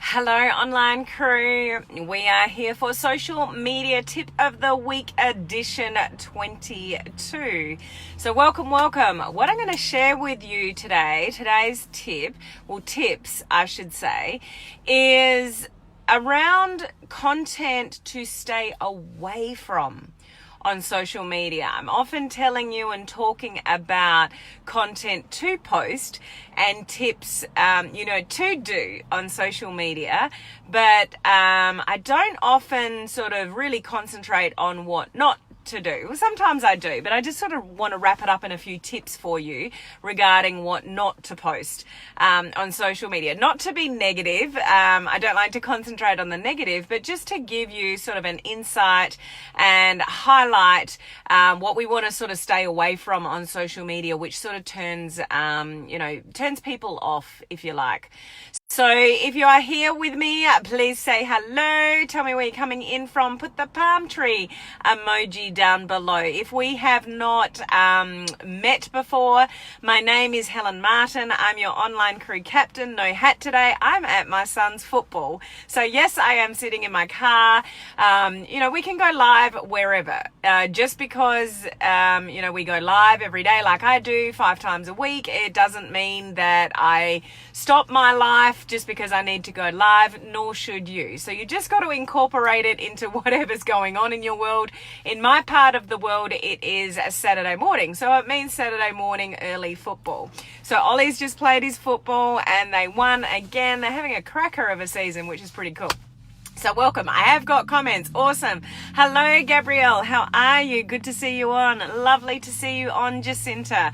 Hello, online crew. We are here for Social Media Tip of the Week edition 22. So welcome. What I'm going to share with you today, today's tips, I should say, is around content to stay away from on social media. I'm often telling you and talking about content to post and tips, to do on social media, but I don't often sort of really concentrate on what not to do. Well, sometimes I do, but I just sort of want to wrap it up in a few tips for you regarding what not to post on social media. Not to be negative. I don't like to concentrate on the negative, but just to give you sort of an insight and highlight what we want to sort of stay away from on social media, which sort of turns people off, if you like. So if you are here with me, please say hello. Tell me where you're coming in from. Put the palm tree emoji down below. If we have not met before, my name is Helen Martin. I'm your online crew captain. No hat today. I'm at my son's football. So yes, I am sitting in my car. We can go live wherever. Just because, we go live every day like I do 5 times a week, it doesn't mean that I stop my life just because I need to go live, nor should you. So you just got to incorporate it into whatever's going on in your world. In my part of the world, it is a Saturday morning. So it means Saturday morning early football. So Ollie's just played his football and they won again. They're having a cracker of a season, which is pretty cool. So welcome. I have got comments. Awesome. Hello, Gabrielle. How are you? Good to see you on. Lovely to see you on, Jacinta.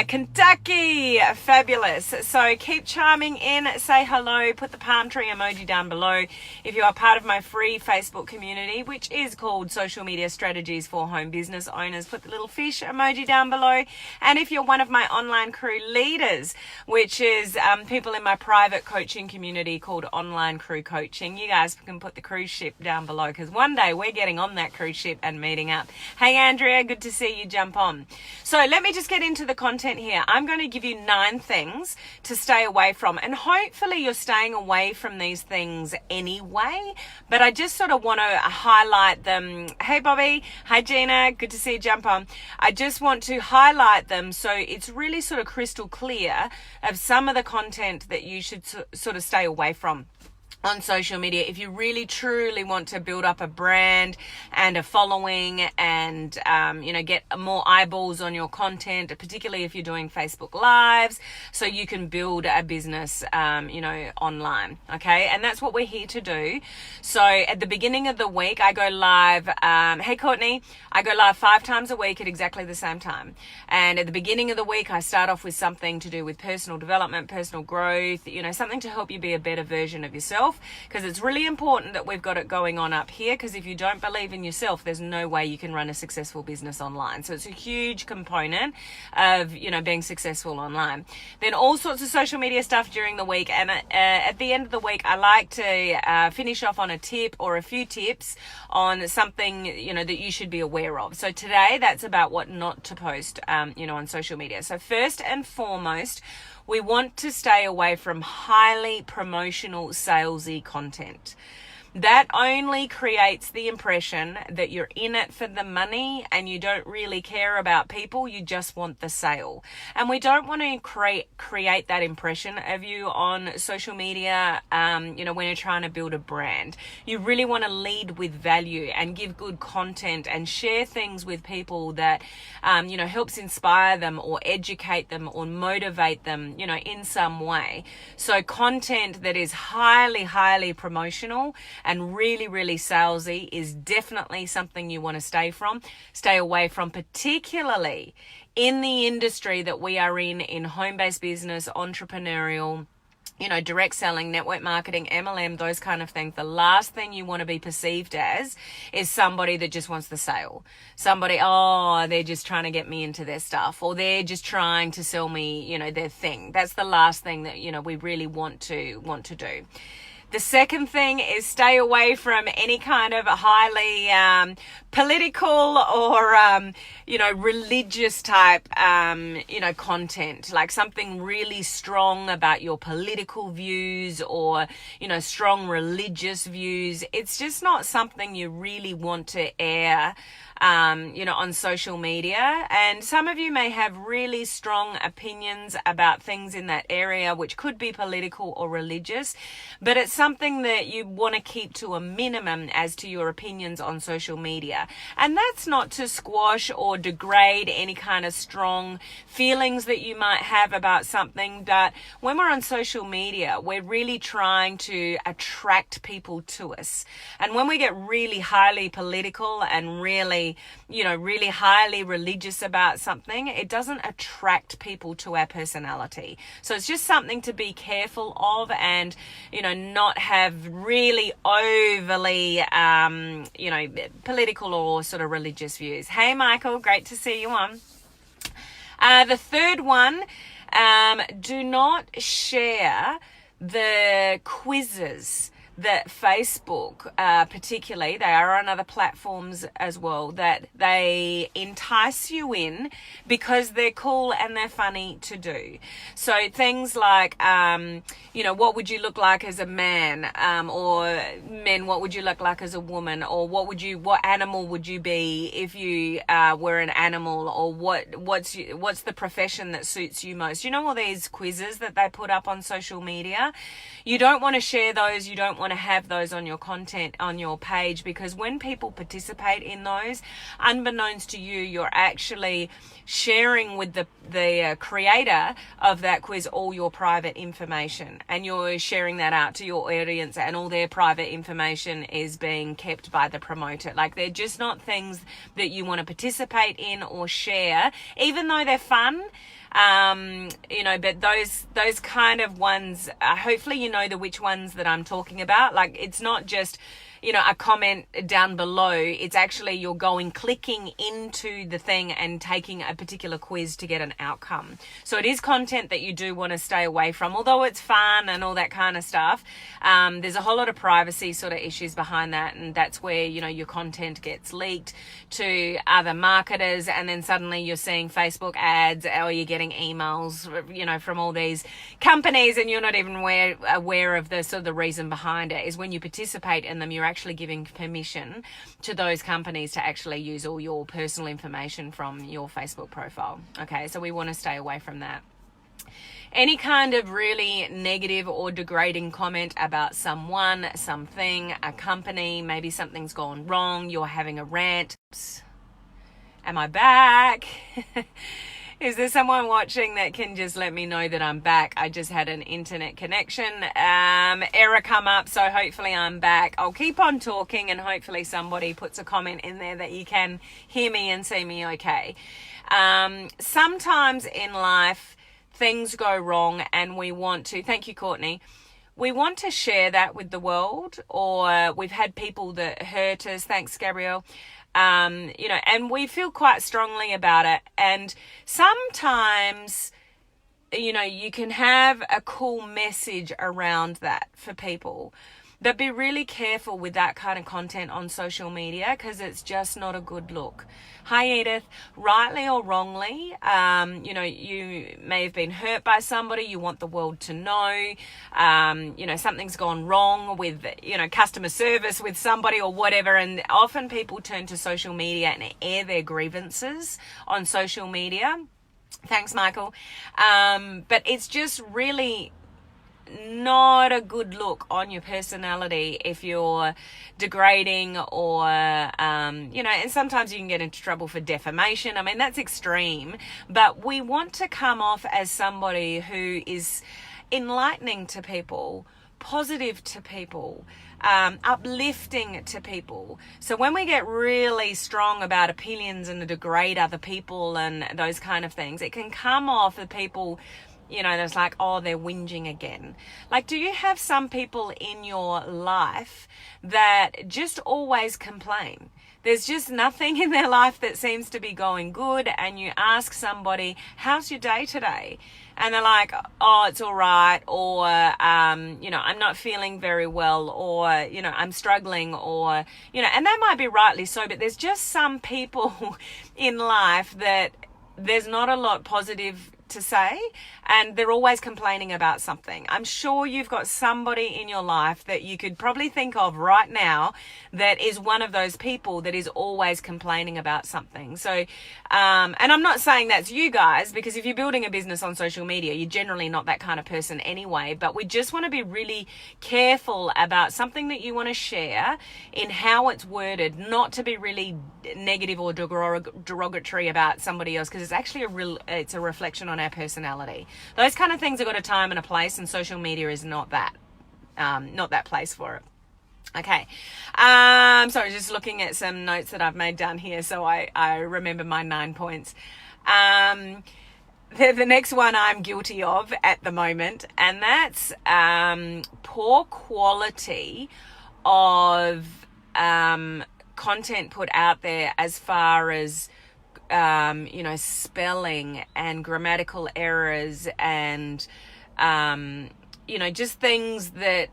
Kentucky, fabulous. So keep chiming in, say hello, put the palm tree emoji down below. If you are part of my free Facebook community, which is called Social Media Strategies for Home Business Owners, put the little fish emoji down below. And if you're one of my online crew leaders, which is people in my private coaching community called Online Crew Coaching, you guys can put the cruise ship down below because one day we're getting on that cruise ship and meeting up. Hey, Andrea, good to see you jump on. So let me just get into the content here. I'm going to give you 9 things to stay away from, and hopefully you're staying away from these things anyway, but I just sort of want to highlight them. Hey Bobby, hi Gina, good to see you jump on. I just want to highlight them so it's really sort of crystal clear of some of the content that you should sort of stay away from on social media if you really truly want to build up a brand and a following and get more eyeballs on your content, particularly if you're doing Facebook lives, so you can build a business online. Okay, and that's what we're here to do. So at the beginning of the week I go live. Hey Courtney, I go live 5 times a week at exactly the same time, and at the beginning of the week I start off with something to do with personal development, personal growth, something to help you be a better version of yourself, because it's really important that we've got it going on up here, because if you don't believe in yourself, there's no way you can run a successful business online. So it's a huge component of being successful online. Then all sorts of social media stuff during the week, and at the end of the week I like to finish off on a tip or a few tips on something that you should be aware of. So today that's about what not to post on social media. So first and foremost, we want to stay away from highly promotional, salesy content. That only creates the impression that you're in it for the money and you don't really care about people, you just want the sale. And we don't want to create that impression of you on social media, when you're trying to build a brand. You really want to lead with value and give good content and share things with people that, helps inspire them or educate them or motivate them, in some way. So content that is highly, highly promotional and really, really salesy is definitely something you want to stay away from, particularly in the industry that we are in home-based business, entrepreneurial, direct selling, network marketing, MLM, those kind of things. The last thing you want to be perceived as is somebody that just wants the sale. Somebody, they're just trying to get me into their stuff, or they're just trying to sell me, their thing. That's the last thing that, we really want to do. The second thing is stay away from any kind of highly political or, religious type, content, like something really strong about your political views or, strong religious views. It's just not something you really want to air on social media. And some of you may have really strong opinions about things in that area, which could be political or religious, but it's something that you want to keep to a minimum as to your opinions on social media. And that's not to squash or degrade any kind of strong feelings that you might have about something, but when we're on social media, we're really trying to attract people to us. And when we get really highly political and really highly religious about something, it doesn't attract people to our personality. So it's just something to be careful of and, not have really overly, political or sort of religious views. Hey, Michael, great to see you on. The third one, do not share the quizzes that Facebook, particularly, they are on other platforms as well, that they entice you in because they're cool and they're funny to do. So things like, what would you look like as a man? Or men, what would you look like as a woman? Or what animal would you be if you were an animal? Or what's the profession that suits you most? All these quizzes that they put up on social media? You don't want to share those. You don't want to have those on your content, on your page, because when people participate in those, unbeknownst to you, you're actually sharing with the creator of that quiz all your private information, and you're sharing that out to your audience, and all their private information is being kept by the promoter. Like, they're just not things that you want to participate in or share, even though they're fun. But those kind of ones, hopefully which ones that I'm talking about. Like, it's not just, a comment down below. It's actually you're clicking into the thing and taking a particular quiz to get an outcome. So it is content that you do want to stay away from, although it's fun and all that kind of stuff. There's a whole lot of privacy sort of issues behind that, and that's where, your content gets leaked to other marketers, and then suddenly you're seeing Facebook ads, or you're getting emails, from all these companies, and you're not even aware of the sort of the reason behind it. Is when you participate in them, you're actually giving permission to those companies to actually use all your personal information from your Facebook profile. Okay, so we want to stay away from that. Any kind of really negative or degrading comment about someone, something, a company, maybe something's gone wrong, you're having a rant. Oops. Am I back? Is there someone watching that can just let me know that I'm back? I just had an internet connection error come up, so hopefully I'm back. I'll keep on talking, and hopefully somebody puts a comment in there that you can hear me and see me okay. Sometimes in life, things go wrong, and we want to, thank you, Courtney, we want to share that with the world, or we've had people that hurt us, thanks, Gabrielle, and we feel quite strongly about it. And sometimes, you can have a cool message around that for people. But be really careful with that kind of content on social media, because it's just not a good look. Hi, Edith. Rightly or wrongly, you may have been hurt by somebody. You want the world to know, something's gone wrong with, customer service with somebody or whatever. And often people turn to social media and air their grievances on social media. Thanks, Michael. But it's just really not a good look on your personality if you're degrading or, and sometimes you can get into trouble for defamation. I mean, that's extreme, but we want to come off as somebody who is enlightening to people, positive to people, uplifting to people. So when we get really strong about opinions and degrade other people and those kind of things, it can come off the people, there's like, oh, they're whinging again. Like, do you have some people in your life that just always complain? there's just nothing in their life that seems to be going good, and you ask somebody, how's your day today? And they're like, oh, it's all right, or, I'm not feeling very well, or, I'm struggling, or, and that might be rightly so, but there's just some people in life that there's not a lot positive to say, and they're always complaining about something. I'm sure you've got somebody in your life that you could probably think of right now that is one of those people that is always complaining about something. So, and I'm not saying that's you guys, because if you're building a business on social media, you're generally not that kind of person anyway, but we just want to be really careful about something that you want to share in how it's worded, not to be really negative or derogatory about somebody else, because it's actually it's a reflection on our personality. Those kind of things have got a time and a place, and social media is not that place for it. Okay. Sorry, just looking at some notes that I've made down here so I remember my 9 points. The next one I'm guilty of at the moment, and that's poor quality of content put out there as far as spelling and grammatical errors and, just things that,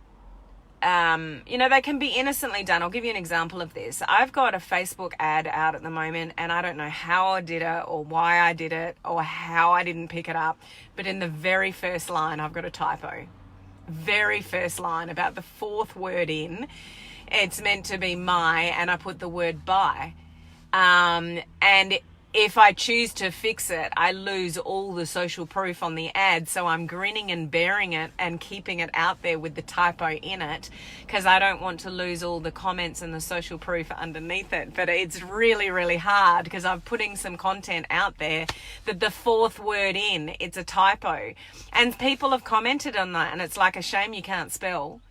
they can be innocently done. I'll give you an example of this. I've got a Facebook ad out at the moment, and I don't know how I did it or why I did it or how I didn't pick it up. But in the very first line, I've got a typo. Very first line, about the fourth word in, it's meant to be my, and I put the word by. And if I choose to fix it, I lose all the social proof on the ad. So I'm grinning and bearing it and keeping it out there with the typo in it, because I don't want to lose all the comments and the social proof underneath it. But it's really, really hard, because I'm putting some content out there that the fourth word in, it's a typo. And people have commented on that, and it's like a shame you can't spell.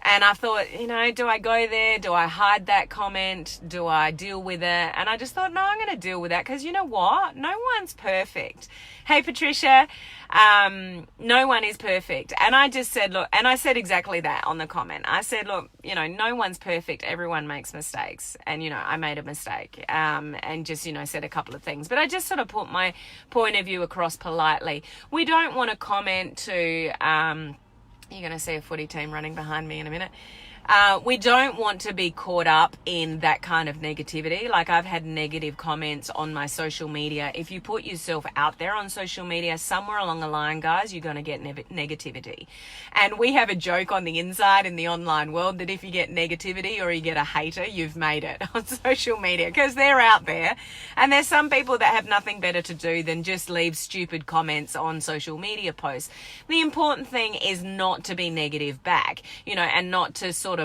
And I thought, do I go there? Do I hide that comment? Do I deal with it? And I just thought, no, I'm going to deal with that, because you know what? No one's perfect. Hey, Patricia, no one is perfect. And I just said, look, and I said exactly that on the comment. I said, look, no one's perfect. Everyone makes mistakes. And, I made a mistake, and just, said a couple of things. But I just sort of put my point of view across politely. We don't want to comment to... You're going to see a footy team running behind me in a minute. We don't want to be caught up in that kind of negativity. Like, I've had negative comments on my social media. If you put yourself out there on social media, somewhere along the line, guys, you're going to get negativity. And we have a joke on the inside in the online world that if you get negativity or you get a hater, you've made it on social media, because they're out there. And there's some people that have nothing better to do than just leave stupid comments on social media posts. The important thing is not to be negative back, and not to sort of,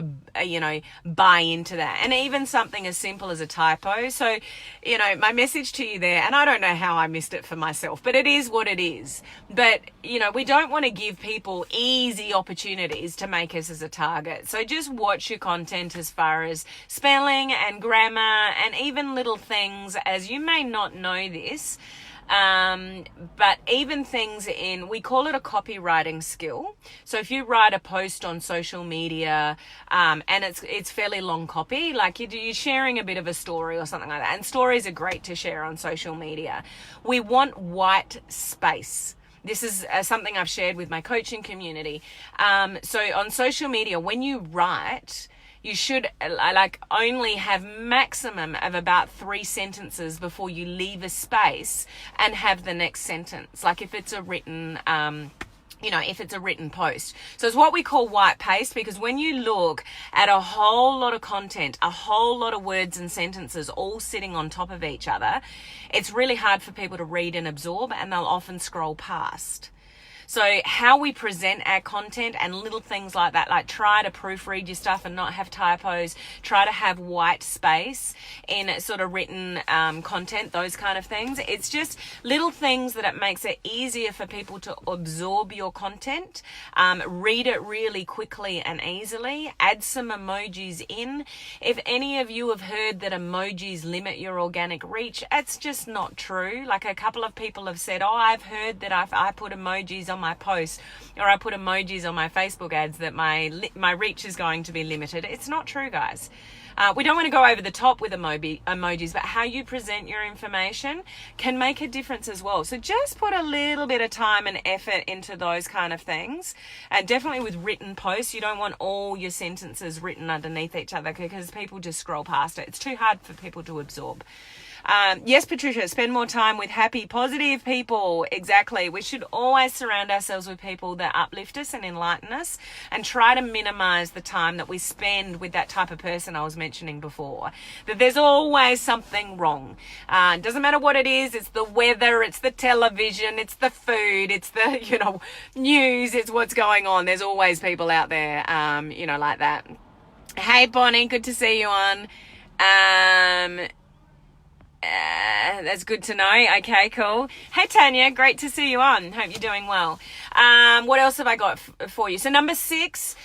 buy into that. And even something as simple as a typo. So, my message to you there, and I don't know how I missed it for myself, but it is what it is. But, we don't want to give people easy opportunities to make us as a target. So just watch your content as far as spelling and grammar and even little things, as you may not know this. But even things we call it a copywriting skill. So if you write a post on social media, and it's fairly long copy, like you're sharing a bit of a story or something like that. And stories are great to share on social media. We want white space. This is something I've shared with my coaching community. So on social media, when you write, you should only have maximum of about 3 sentences before you leave a space and have the next sentence. Like if it's a written, if it's a written post. So it's what we call white paste, because when you look at a whole lot of content, a whole lot of words and sentences all sitting on top of each other, it's really hard for people to read and absorb, and they'll often scroll past. So how we present our content and little things like that, like try to proofread your stuff and not have typos, try to have white space in sort of written content, those kind of things. It's just little things that it makes it easier for people to absorb your content, read it really quickly and easily, add some emojis in. If any of you have heard that emojis limit your organic reach, it's just not true. Like a couple of people have said, oh, I've heard that I put emojis on on my posts or I put emojis on my Facebook ads that my reach is going to be limited. It's not true, guys. We don't want to go over the top with emojis, but how you present your information can make a difference as well. So just put a little bit of time and effort into those kind of things. And definitely with written posts, you don't want all your sentences written underneath each other because people just scroll past it. It's too hard for people to absorb. Yes, Patricia, spend more time with happy, positive people. Exactly. We should always surround ourselves with people that uplift us and enlighten us and try to minimize the time that we spend with that type of person I was mentioning before. That there's always something wrong. It doesn't matter what it is. It's the weather, it's the television, it's the food, it's the, news, it's what's going on. There's always people out there, like that. Hey, Bonnie, good to see you on. That's good to know. Okay, cool. Hey, Tanya, great to see you on. Hope you're doing well. What else have I got for you? So number six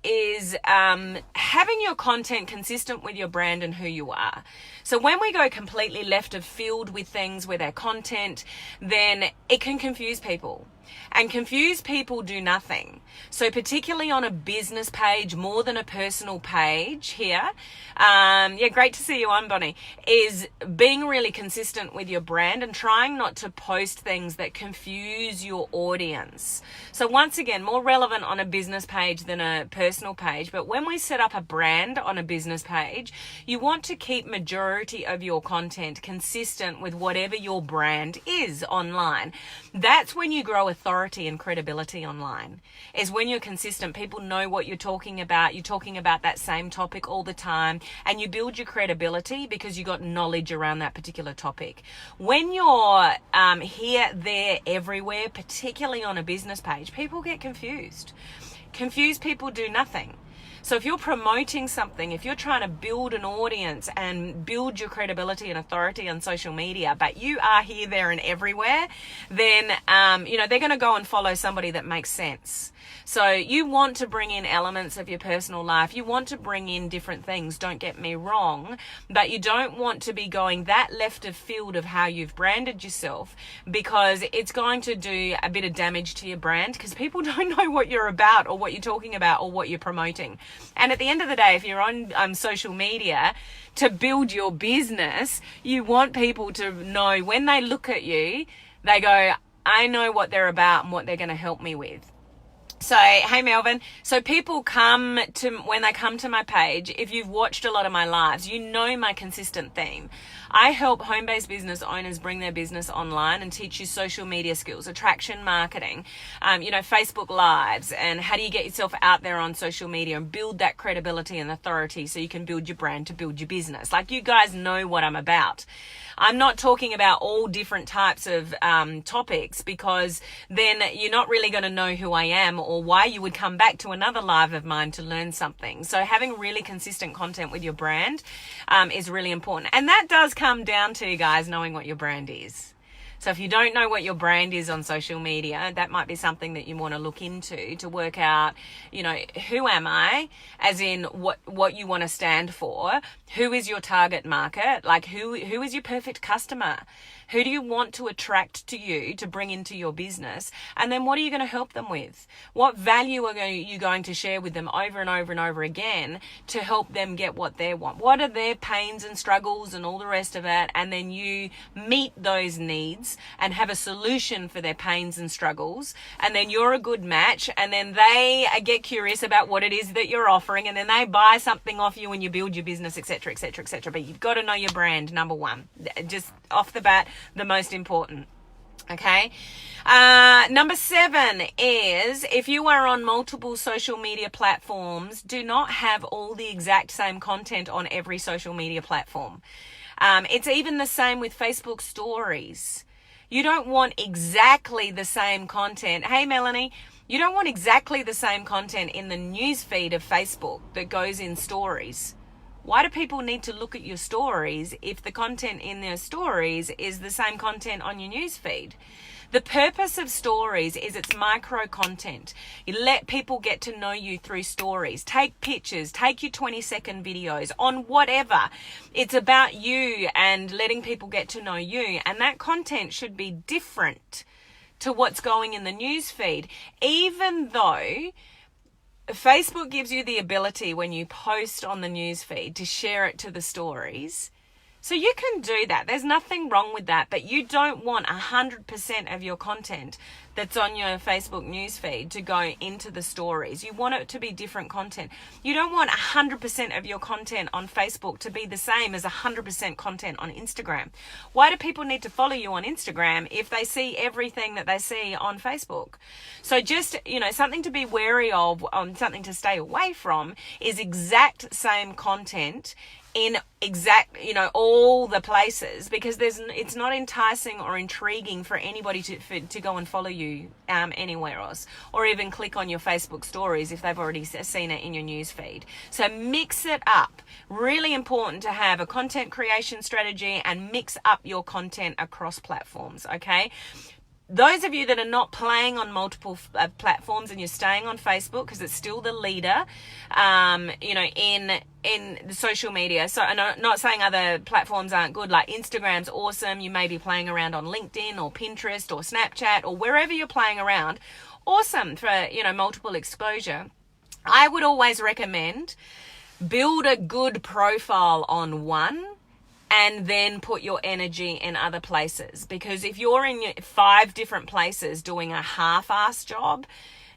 is having your content consistent with your brand and who you are. So when we go completely left of field with things with our content, then it can confuse people. And confused people do nothing. So particularly on a business page, more than a personal page here, great to see you on, Bonnie, is being really consistent with your brand and trying not to post things that confuse your audience. So once again, more relevant on a business page than a personal page. But when we set up a brand on a business page, you want to keep majority of your content consistent with whatever your brand is online. That's when you grow authority and credibility online, is when you're consistent. People know what you're talking about. You're talking about that same topic all the time, and you build your credibility because you got knowledge around that particular topic. When you're here, there, everywhere, particularly on a business page, people get confused. Confused people do nothing. So if you're promoting something, if you're trying to build an audience and build your credibility and authority on social media, but you are here, there, and everywhere, then, they're going to go and follow somebody that makes sense. So you want to bring in elements of your personal life. You want to bring in different things, don't get me wrong, but you don't want to be going that left of field of how you've branded yourself, because it's going to do a bit of damage to your brand because people don't know what you're about or what you're talking about or what you're promoting. And at the end of the day, if you're on social media to build your business, you want people to know when they look at you, they go, I know what they're about and what they're going to help me with. So, hey, Melvin. So people when they come to my page, if you've watched a lot of my lives, you know my consistent theme. I help home-based business owners bring their business online and teach you social media skills, attraction marketing, Facebook Lives, and how do you get yourself out there on social media and build that credibility and authority so you can build your brand to build your business. Like, you guys know what I'm about. I'm not talking about all different types of topics, because then you're not really going to know who I am or why you would come back to another live of mine to learn something. So having really consistent content with your brand is really important. And that does come down to, you guys, knowing what your brand is. So if you don't know what your brand is on social media, that might be something that you want to look into to work out, who am I, as in what you want to stand for, who is your target market, like who is your perfect customer, who do you want to attract to you to bring into your business, and then what are you going to help them with? What value are you going to share with them over and over and over again to help them get what they want? What are their pains and struggles and all the rest of it? And then you meet those needs and have a solution for their pains and struggles, and then you're a good match, and then they get curious about what it is that you're offering, and then they buy something off you and you build your business, etc., etc., etc. But you've got to know your brand, number one. Just off the bat, the most important. Okay. Number 7 is, if you are on multiple social media platforms, do not have all the exact same content on every social media platform. It's even the same with Facebook stories. You don't want exactly the same content. Hey, Melanie, you don't want exactly the same content in the news feed of Facebook that goes in stories. Why do people need to look at your stories if the content in their stories is the same content on your news feed? The purpose of stories is it's micro content. You let people get to know you through stories. Take pictures, take your 20-second videos on whatever. It's about you and letting people get to know you. And that content should be different to what's going in the news feed, even though Facebook gives you the ability when you post on the news feed to share it to the stories. So you can do that. There's nothing wrong with that, but you don't want 100% of your content that's on your Facebook newsfeed to go into the stories. You want it to be different content. You don't want 100% of your content on Facebook to be the same as 100% content on Instagram. Why do people need to follow you on Instagram if they see everything that they see on Facebook? So just, something to be wary of, something to stay away from is exact same content in exact, all the places, because it's not enticing or intriguing for anybody to go and follow you anywhere else, or even click on your Facebook stories if they've already seen it in your news feed. So mix it up. Really important to have a content creation strategy and mix up your content across platforms, okay? Those of you that are not playing on multiple platforms and you're staying on Facebook because it's still the leader, in the social media. So I'm not saying other platforms aren't good. Like Instagram's awesome. You may be playing around on LinkedIn or Pinterest or Snapchat or wherever you're playing around. Awesome for, multiple exposure. I would always recommend build a good profile on one and then put your energy in other places. Because if you're in 5 different places doing a half-assed job,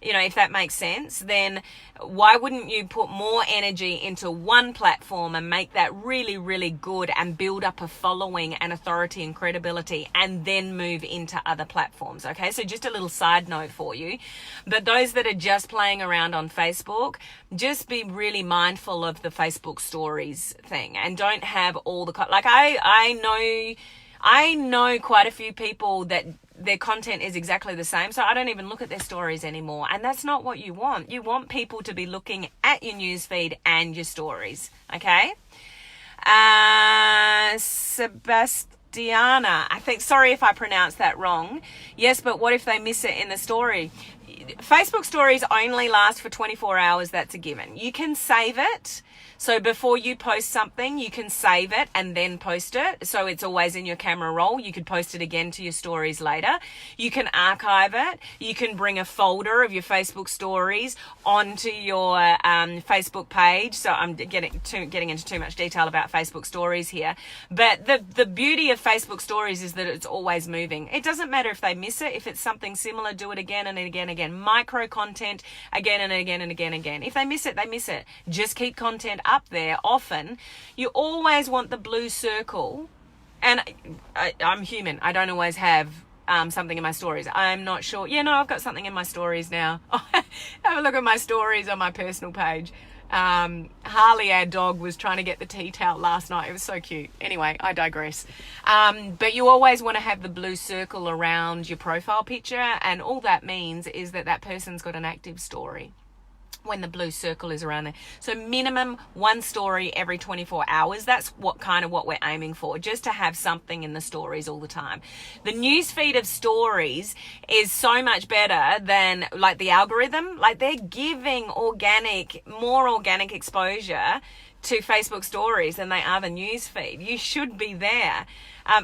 if that makes sense, then why wouldn't you put more energy into one platform and make that really, really good and build up a following and authority and credibility and then move into other platforms, okay? So just a little side note for you. But those that are just playing around on Facebook, just be really mindful of the Facebook stories thing and don't have all the... I know quite a few people that their content is exactly the same, so I don't even look at their stories anymore. And that's not what you want. You want people to be looking at your newsfeed and your stories, okay? Sebastiana, sorry if I pronounced that wrong. Yes, but what if they miss it in the story? Facebook stories only last for 24 hours. That's a given. You can save it. So before you post something, you can save it and then post it. So it's always in your camera roll. You could post it again to your stories later. You can archive it. You can bring a folder of your Facebook stories onto your Facebook page. So I'm getting into too much detail about Facebook stories here. But the beauty of Facebook stories is that it's always moving. It doesn't matter if they miss it. If it's something similar, do it again and again and again. Micro content again and again and again and again. If they miss it, they miss it. Just keep content up there often. You always want the blue circle, and I'm human. I don't always have something in my stories. I'm not sure. I've got something in my stories now. Have a look at my stories on my personal page. Harley, our dog, was trying to get the tea towel last night. It was so cute. Anyway, I digress. But you always want to have the blue circle around your profile picture, and all that means is that person's got an active story when the blue circle is around there. So minimum 1 story every 24 hours. That's what we're aiming for, just to have something in the stories all the time. The newsfeed of stories is so much better than the algorithm. They're giving more organic exposure to Facebook stories than they are the newsfeed. You should be there.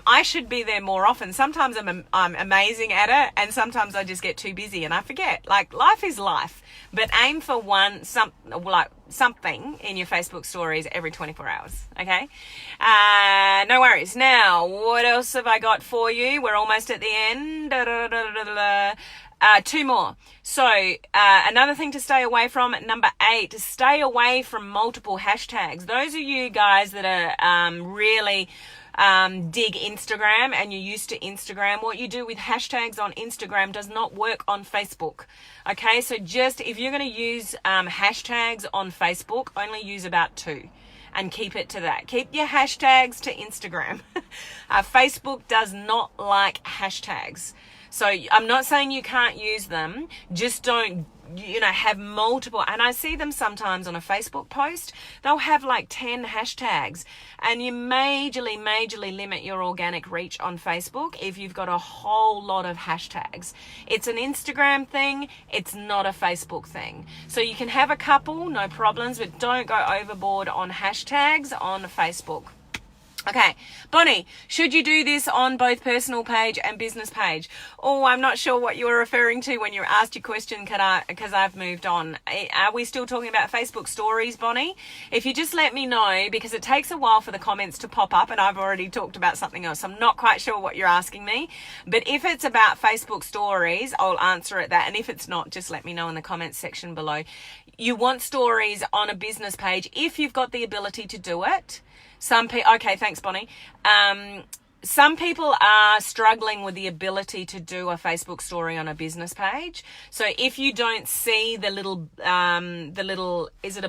I should be there more often. Sometimes I'm amazing at it, and sometimes I just get too busy and I forget. Life is life, but aim for something in your Facebook stories every 24 hours. Okay. No worries. Now, what else have I got for you? We're almost at the end. 2 more. So another thing to stay away from, number 8, stay away from multiple hashtags. Those of you guys that are really dig Instagram and you're used to Instagram, what you do with hashtags on Instagram does not work on Facebook. Okay, so just if you're going to use hashtags on Facebook, only use about 2. And keep it to that. Keep your hashtags to Instagram. Facebook does not like hashtags. So I'm not saying you can't use them. Just don't, have multiple. And I see them sometimes on a Facebook post. They'll have 10 hashtags. And you majorly limit your organic reach on Facebook if you've got a whole lot of hashtags. It's an Instagram thing. It's not a Facebook thing. So you can have a couple, no problems, but don't go overboard on hashtags on Facebook. Okay, Bonnie, should you do this on both personal page and business page? Oh, I'm not sure what you were referring to when you asked your question because I've moved on. Are we still talking about Facebook stories, Bonnie? If you just let me know, because it takes a while for the comments to pop up and I've already talked about something else. I'm not quite sure what you're asking me, but if it's about Facebook stories, I'll answer it that. And if it's not, just let me know in the comments section below. You want stories on a business page if you've got the ability to do it. Okay, thanks, Bonnie. Some people are struggling with the ability to do a Facebook story on a business page. So if you don't see the little, is it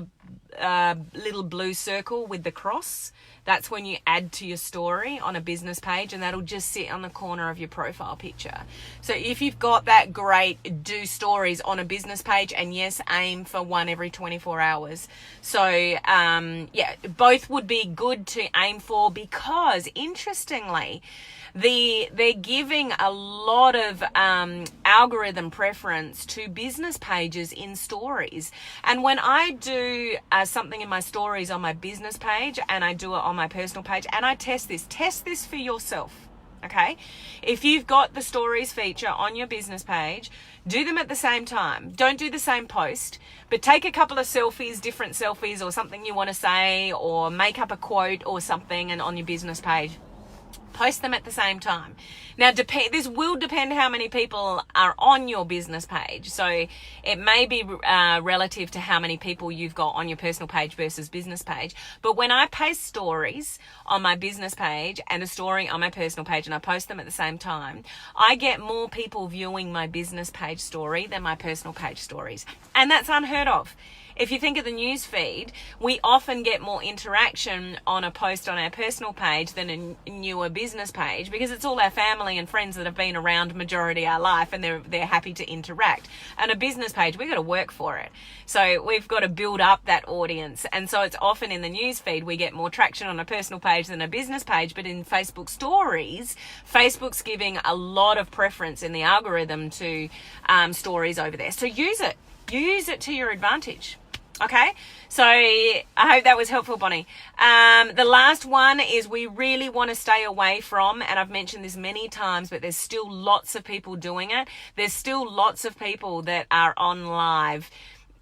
a little blue circle with the cross? That's when you add to your story on a business page, and that'll just sit on the corner of your profile picture. So if you've got that, great, do stories on a business page, and yes, aim for one every 24 hours. So yeah, both would be good to aim for, because interestingly, they're giving a lot of algorithm preference to business pages in stories. And when I do something in my stories on my business page and I do it on my personal page, and I test this for yourself. Okay, if you've got the stories feature on your business page, do them at the same time. Don't do the same post, but take a couple of selfies, different selfies, or something you want to say, or make up a quote or something, and on your business page, post them at the same time. Now, this will depend how many people are on your business page. So it may be relative to how many people you've got on your personal page versus business page. But when I post stories on my business page and a story on my personal page, and I post them at the same time, I get more people viewing my business page story than my personal page stories. And that's unheard of. If you think of the news feed, we often get more interaction on a post on our personal page than a newer business page, because it's all our family and friends that have been around majority of our life, and they're happy to interact. And a business page, we've got to work for it. So we've got to build up that audience. And so it's often in the news feed, we get more traction on a personal page than a business page. But in Facebook stories, Facebook's giving a lot of preference in the algorithm to stories over there. So use it. Use it to your advantage. Okay, so I hope that was helpful, Bonnie. The last one is we really want to stay away from, and I've mentioned this many times, but there's still lots of people doing it. There's still lots of people that are on live,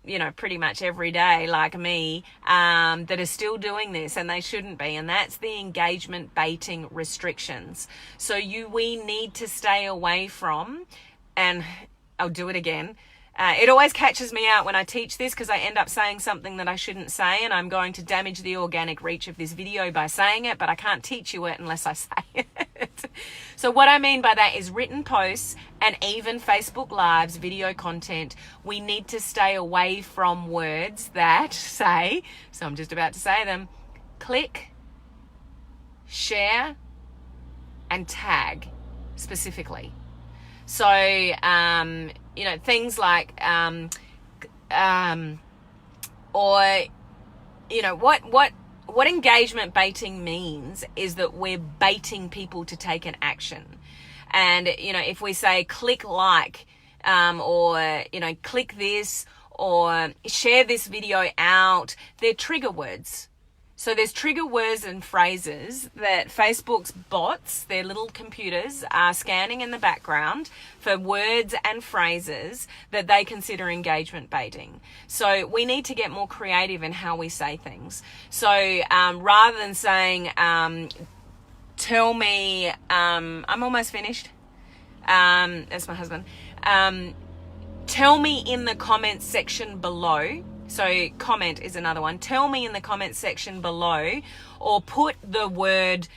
you know, pretty much every day, like me, that are still doing this, and they shouldn't be. And that's the engagement baiting restrictions. So we need to stay away from, and I'll do it again. It always catches me out when I teach this, because I end up saying something that I shouldn't say, and I'm going to damage the organic reach of this video by saying it, but I can't teach you it unless I say it. So what I mean by that is written posts and even Facebook Lives, video content, we need to stay away from words that say, so I'm just about to say them, click, share, and tag specifically. So, you know, things like, or, you know, what engagement baiting means is that we're baiting people to take an action. And, you know, if we say click like, or, you know, click this, or share this video out, they're trigger words. So there's trigger words and phrases that Facebook's bots, their little computers, are scanning in the background for words and phrases that they consider engagement baiting. So we need to get more creative in how we say things. So rather than saying, tell me, I'm almost finished. That's my husband. Tell me in the comments section below. So comment is another one. Tell me in the comments section below, or put the word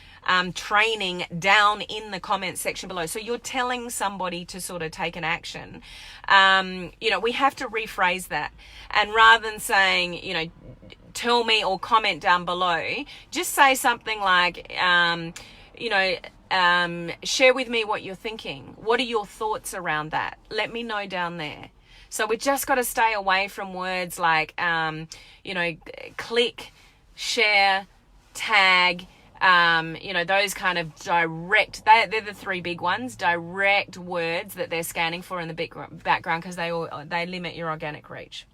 training down in the comments section below. So you're telling somebody to sort of take an action. You know, we have to rephrase that. And rather than saying, you know, tell me or comment down below, just say something like, you know, share with me what you're thinking. What are your thoughts around that? Let me know down there. So we just got to stay away from words like, you know, click, share, tag, you know, those kind of direct, they're the three big ones, direct words that they're scanning for in the background, because they limit your organic reach.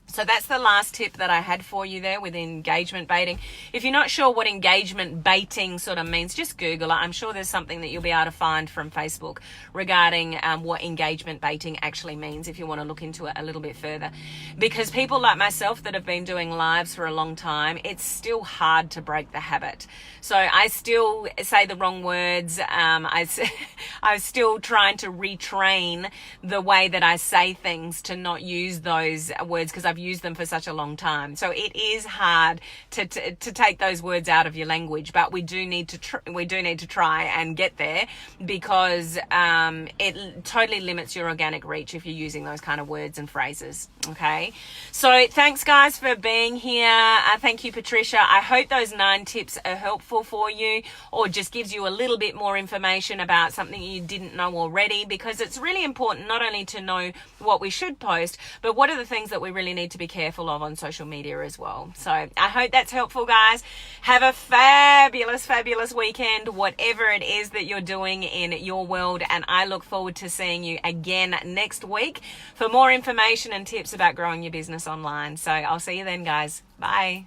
So that's the last tip that I had for you there with engagement baiting. If you're not sure what engagement baiting sort of means, just Google it. I'm sure there's something that you'll be able to find from Facebook regarding what engagement baiting actually means if you want to look into it a little bit further. Because people like myself that have been doing lives for a long time, it's still hard to break the habit. So I still say the wrong words. I'm still trying to retrain the way that I say things to not use those words because I've used them for such a long time. So it is hard to take those words out of your language, but we do need to try and get there, because it totally limits your organic reach if you're using those kind of words and phrases. Okay, so thanks guys for being here. Thank you, Patricia. I hope those 9 tips are helpful for you, or just gives you a little bit more information about something you didn't know already, because it's really important not only to know what we should post, but what are the things that we really need to be careful of on social media as well. So I hope that's helpful, guys. Have a fabulous weekend, whatever it is that you're doing in your world, and I look forward to seeing you again next week for more information and tips about growing your business online. So I'll see you then, guys. Bye.